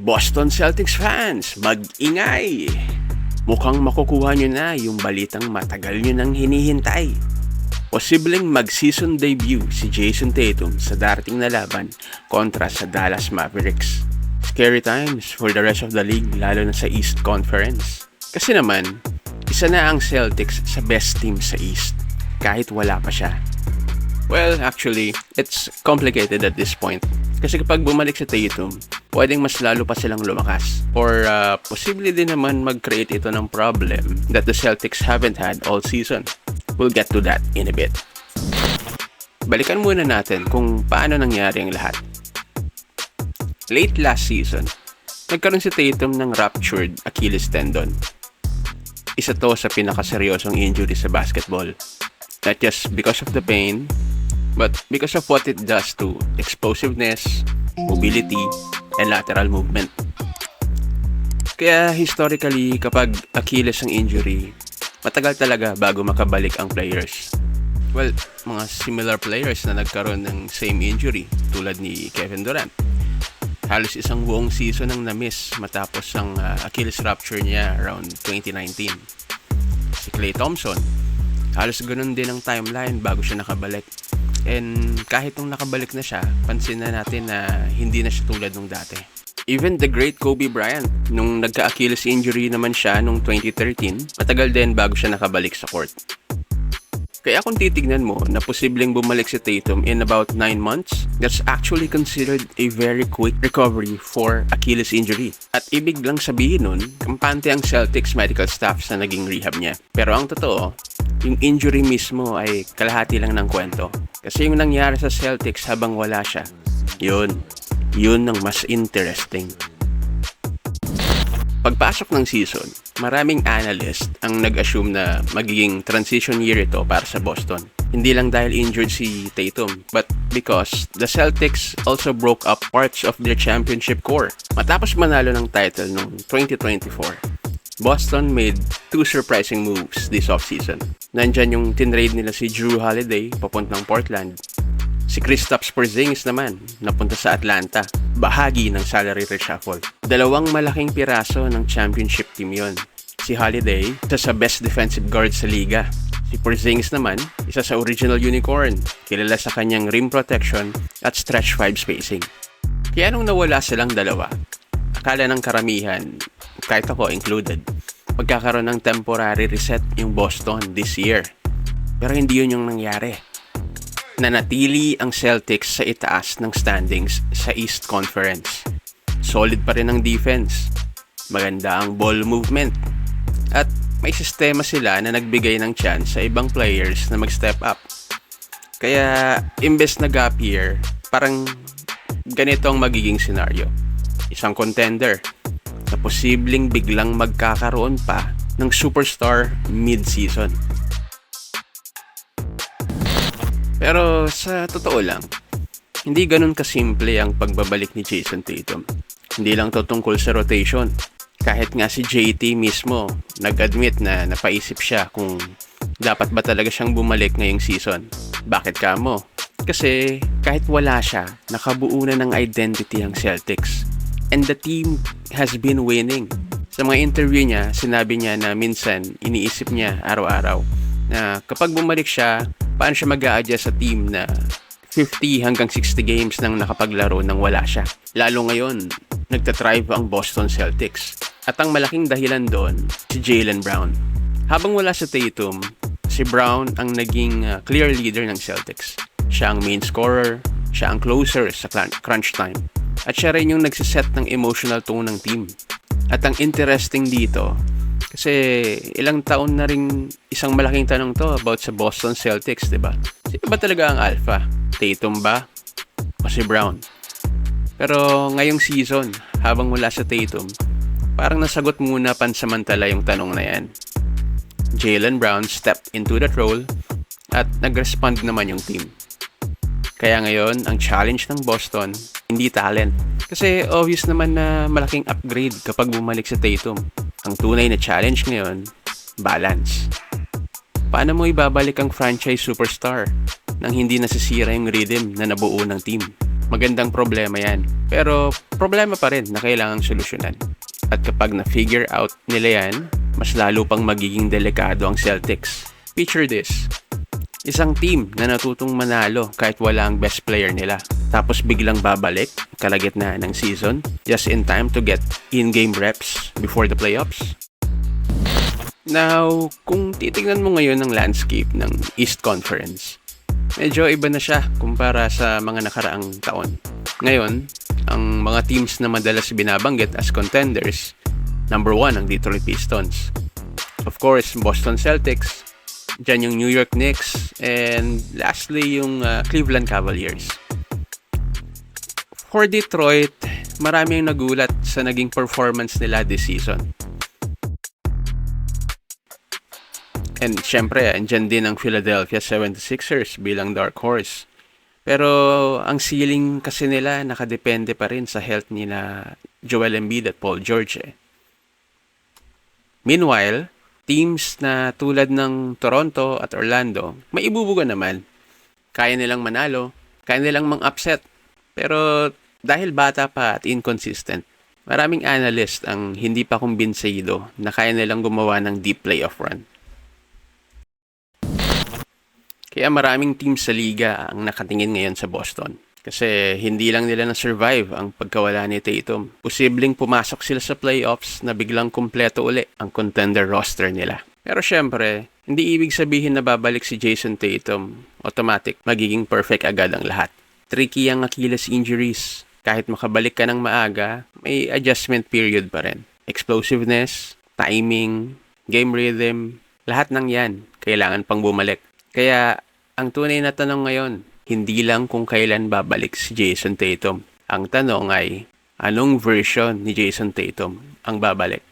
Boston Celtics fans, mag-ingay! Mukhang makukuha nyo na yung balitang matagal nyo nang hinihintay. Posibleng mag-season debut si Jayson Tatum sa darating na laban kontra sa Dallas Mavericks. Scary times for the rest of the league, lalo na sa East Conference. Kasi naman, isa na ang Celtics sa best team sa East, kahit wala pa siya. Well, actually, it's complicated at this point. Kasi kapag bumalik si Tatum, pwedeng mas lalo pa silang lumakas. Or posible din naman mag-create ito ng problem that the Celtics haven't had all season. We'll get to that in a bit. Balikan muna natin kung paano nangyari ang lahat. Late last season, nagkaroon si Tatum ng ruptured Achilles tendon. Isa to sa pinakaseryosong injury sa basketball. Not just because of the pain, but because of what it does to explosiveness, mobility, and lateral movement. Kaya historically, kapag Achilles ang injury, matagal talaga bago makabalik ang players. Well, mga similar players na nagkaroon ng same injury tulad ni Kevin Durant. Halos isang buong season ang na-miss matapos ang Achilles rupture niya around 2019. Si Klay Thompson, halos ganun din ang timeline bago siya nakabalik. And kahit nung nakabalik na siya, pansin na natin na hindi na siya tulad nung dati. Even the great Kobe Bryant, nung nagka-Achilles injury naman siya nung 2013, matagal din bago siya nakabalik sa court. Kaya kung titignan mo na posibleng bumalik si Tatum in about 9 months, that's actually considered a very quick recovery for Achilles injury. At ibig lang sabihin nun, kampante ang Celtics medical staff sa naging rehab niya. Pero ang totoo, yung injury mismo ay kalahati lang ng kwento. Kasi yung nangyari sa Celtics habang wala siya, yun ang mas interesting. Pagpasok ng season, maraming analyst ang nag-assume na magiging transition year ito para sa Boston. Hindi lang dahil injured si Tatum, but because the Celtics also broke up parts of their championship core. Matapos manalo ng title noong 2024, Boston made 2 surprising moves this offseason. Nandyan yung tinrade nila si Jrue Holiday papuntang Portland. Si Kristaps Porzingis naman napunta sa Atlanta, bahagi ng salary reshuffle. 2 malaking piraso ng championship team yon. Si Holiday, isa sa best defensive guard sa liga. Si Porzingis naman, isa sa original unicorn, kilala sa kanyang rim protection at stretch 5 spacing. Kaya nung nawala silang dalawa, akala ng karamihan, kahit ako included, magkakaroon ng temporary reset yung Boston this year. Pero hindi yun yung nangyari. Nanatili ang Celtics sa itaas ng standings sa East Conference. Solid pa rin ang defense. Maganda ang ball movement. At may sistema sila na nagbigay ng chance sa ibang players na mag-step up. Kaya, imbes na gap year, parang ganito ang magiging scenario. Isang contender na posibleng biglang magkakaroon pa ng superstar mid-season. Pero sa totoo lang, hindi ganun kasimple ang pagbabalik ni Jayson Tatum. Hindi lang to tungkol sa rotation. Kahit nga si JT mismo nag-admit na napaisip siya kung dapat ba talaga siyang bumalik ngayong season. Bakit ka mo? Kasi kahit wala siya, nakabuo na ng identity ang Celtics. And the team has been winning. Sa mga interview niya, sinabi niya na minsan iniisip niya araw-araw na kapag bumalik siya, paano siya mag-a-adjust sa team na 50 hanggang 60 games nang nakapaglaro nang wala siya. Lalo ngayon, nagtatrive ang Boston Celtics. At ang malaking dahilan doon, si Jaylen Brown. Habang wala sa Tatum, si Brown ang naging clear leader ng Celtics. Siya ang main scorer, siya ang closer sa crunch time. At siya rin yung nagsiset ng emotional tone ng team. At ang interesting dito, kasi ilang taon na rin isang malaking tanong to about sa Boston Celtics, diba? Sino ba talaga ang alpha? Tatum ba? O si Brown? Pero ngayong season, habang wala sa Tatum, parang nasagot muna pansamantala yung tanong na yan. Jaylen Brown stepped into that role at nag-respond naman yung team. Kaya ngayon, ang challenge ng Boston, hindi talent. Kasi obvious naman na malaking upgrade kapag bumalik sa Tatum. Ang tunay na challenge ngayon, balance. Paano mo ibabalik ang franchise superstar nang hindi nasisira yung rhythm na nabuo ng team? Magandang problema yan. Pero problema pa rin na kailangang solusyonan. At kapag na-figure out nila yan, mas lalo pang magiging delikado ang Celtics. Picture this. Isang team na natutong manalo kahit wala ang best player nila. Tapos biglang babalik, kalagitnaan ng season, just in time to get in-game reps before the playoffs. Now, kung titingnan mo ngayon ang landscape ng East Conference, medyo iba na siya kumpara sa mga nakaraang taon. Ngayon, ang mga teams na madalas binabanggit as contenders, number 1 ang Detroit Pistons. Of course, Boston Celtics, dyan yung New York Knicks, and lastly yung Cleveland Cavaliers. For Detroit, maraming nagulat sa naging performance nila this season. And syempre, andyan din ang Philadelphia 76ers bilang dark horse. Pero ang ceiling kasi nila nakadepende pa rin sa health ni na Joel Embiid at Paul George. Meanwhile, teams na tulad ng Toronto at Orlando, may ibubuga naman. Kaya nilang manalo, kaya nilang mang-upset. Pero dahil bata pa at inconsistent, maraming analyst ang hindi pa kumbinsido na kaya nilang gumawa ng deep playoff run. Kaya maraming teams sa liga ang nakatingin ngayon sa Boston. Kasi hindi lang nila na-survive ang pagkawala ni Tatum. Posibleng pumasok sila sa playoffs na biglang kumpleto uli ang contender roster nila. Pero syempre, hindi ibig sabihin na babalik si Jason Tatum. Automatic, magiging perfect agad ang lahat. Tricky ang Achilles injuries. Kahit makabalik ka ng maaga, may adjustment period pa rin. Explosiveness, timing, game rhythm, lahat ng yan kailangan pang bumalik. Kaya, ang tunay na tanong ngayon, hindi lang kung kailan babalik si Jason Tatum. Ang tanong ay, anong version ni Jason Tatum ang babalik?